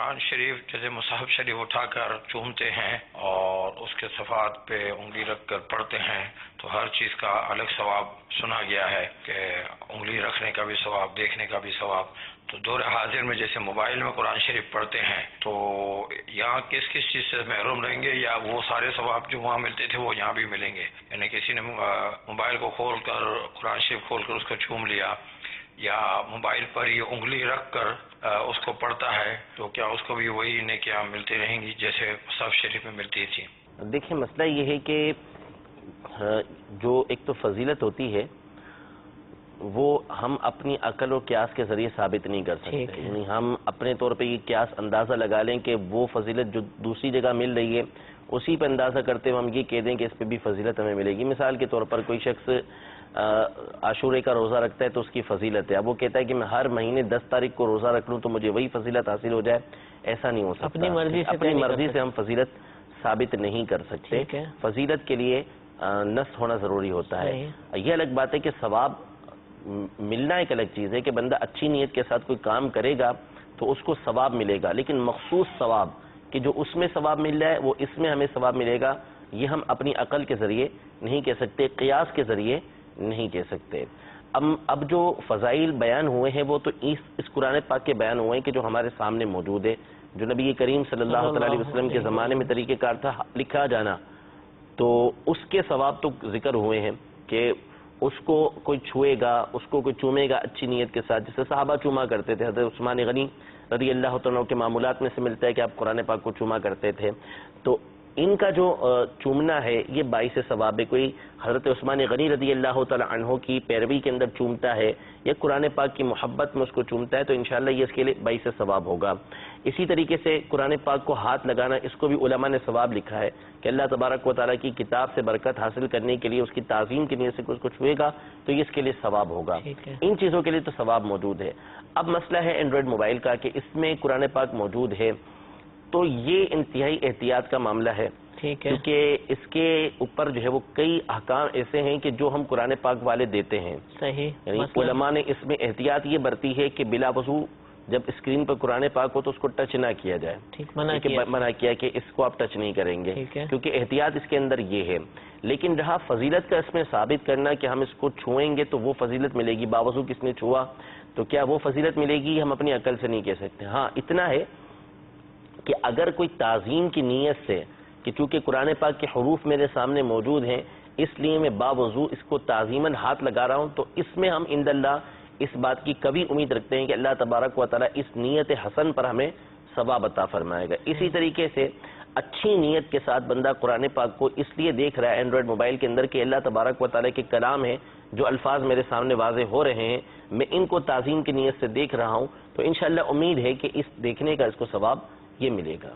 قرآن شریف جیسے مصحف شریف اٹھا کر چومتے ہیں اور اس کے صفحات پہ انگلی رکھ کر پڑھتے ہیں تو ہر چیز کا الگ ثواب سنا گیا ہے کہ انگلی رکھنے کا بھی ثواب، دیکھنے کا بھی ثواب۔ تو دور حاضر میں جیسے موبائل میں قرآن شریف پڑھتے ہیں تو یہاں کس کس چیز سے محروم رہیں گے، یا وہ سارے ثواب جو وہاں ملتے تھے وہ یہاں بھی ملیں گے؟ یعنی کسی نے موبائل کو کھول کر قرآن شریف کھول کر اس کو چوم لیا یا موبائل پر یہ انگلی رکھ کر اس کو پڑھتا ہے تو کیا اس کو بھی وہی نیکیاں ملتی رہیں گی جیسے مصحف شریف میں ملتی تھی؟ دیکھیں مسئلہ یہ ہے کہ جو ایک تو فضیلت ہوتی ہے وہ ہم اپنی عقل اور قیاس کے ذریعے ثابت نہیں کر سکتے، یعنی ہم اپنے طور پہ یہ قیاس اندازہ لگا لیں کہ وہ فضیلت جو دوسری جگہ مل رہی ہے اسی پہ اندازہ کرتے ہوئے ہم یہ کہہ دیں کہ اس پہ بھی فضیلت ہمیں ملے گی۔ مثال کے طور پر کوئی شخص عاشورے کا روزہ رکھتا ہے تو اس کی فضیلت ہے، اب وہ کہتا ہے کہ میں ہر مہینے 10 تاریخ کو روزہ رکھ لوں تو مجھے وہی فضیلت حاصل ہو جائے، ایسا نہیں ہو سکتا۔ اپنی مرضی سے ہم فضیلت ثابت نہیں کر سکتے، فضیلت کے لیے نص ہونا ضروری ہوتا ہے۔ یہ الگ بات ہے کہ ثواب ملنا ایک الگ چیز ہے کہ بندہ اچھی نیت کے ساتھ کوئی کام کرے گا تو اس کو ثواب ملے گا، لیکن مخصوص ثواب کہ جو اس میں ثواب مل رہا ہے وہ اس میں ہمیں ثواب ملے گا، یہ ہم اپنی عقل کے ذریعے نہیں کہہ سکتے، قیاس کے ذریعے نہیں کہہ سکتے۔ اب جو فضائل بیان ہوئے ہیں وہ تو اس قرآن پاک کے بیان ہوئے ہیں کہ جو ہمارے سامنے موجود ہے، جو نبی کریم صلی اللہ علیہ وسلم کے زمانے میں طریقہ کار تھا لکھا جانا، تو اس کے ثواب تو ذکر ہوئے ہیں کہ اس کو کوئی چھوئے گا، اس کو کوئی چومے گا اچھی نیت کے ساتھ، جسے صحابہ چوما کرتے تھے۔ حضرت عثمان غنی رضی اللہ عنہ کے معمولات میں سے ملتا ہے کہ آپ قرآن پاک کو چوما کرتے تھے، تو ان کا جو چومنا ہے یہ باعث ثواب ہے۔ کوئی حضرت عثمان غنی رضی اللہ تعالی عنہ کی پیروی کے اندر چومتا ہے یا قرآن پاک کی محبت میں اس کو چومتا ہے تو انشاءاللہ یہ اس کے لیے باعث ثواب ہوگا۔ اسی طریقے سے قرآن پاک کو ہاتھ لگانا، اس کو بھی علماء نے ثواب لکھا ہے کہ اللہ تبارک و تعالیٰ کی کتاب سے برکت حاصل کرنے کے لیے اس کی تعظیم کی نیت سے اس کو چھوئے گا تو یہ اس کے لیے ثواب ہوگا۔ ان چیزوں کے لیے تو ثواب موجود ہے۔ اب مسئلہ ہے اینڈرائڈ موبائل کا کہ اس میں قرآن پاک موجود ہے تو یہ انتہائی احتیاط کا معاملہ ہے، کیونکہ اس کے اوپر جو ہے وہ کئی احکام ایسے ہیں کہ جو ہم قرآن پاک والے دیتے ہیں۔ یعنی علماء نے اس میں احتیاط یہ برتی ہے کہ بلا وضو جب اسکرین پر قرآن پاک ہو تو اس کو ٹچ نہ کیا جائے، منع کیا کہ اس کو آپ ٹچ نہیں کریں گے، کیونکہ احتیاط اس کے اندر یہ ہے۔ لیکن رہا فضیلت کا اس میں ثابت کرنا کہ ہم اس کو چھوئیں گے تو وہ فضیلت ملے گی، باوضو کس نے چھوا تو کیا وہ فضیلت ملے گی، ہم اپنی عقل سے نہیں کہہ سکتے۔ ہاں اتنا ہے کہ اگر کوئی تعظیم کی نیت سے کہ چونکہ قرآن پاک کے حروف میرے سامنے موجود ہیں اس لیے میں باوضو اس کو تعظیماً ہاتھ لگا رہا ہوں، تو اس میں ہم عند اللہ اس بات کی کبھی امید رکھتے ہیں کہ اللہ تبارک و تعالیٰ اس نیت حسن پر ہمیں ثواب عطا فرمائے گا۔ اسی طریقے سے اچھی نیت کے ساتھ بندہ قرآن پاک کو اس لیے دیکھ رہا ہے اینڈرائڈ موبائل کے اندر کہ اللہ تبارک و تعالیٰ کے کلام ہے، جو الفاظ میرے سامنے واضح ہو رہے ہیں میں ان کو تعظیم کی نیت سے دیکھ رہا ہوں، تو انشاءاللہ امید ہے کہ اس دیکھنے کا اس کو ثواب یہ ملے گا۔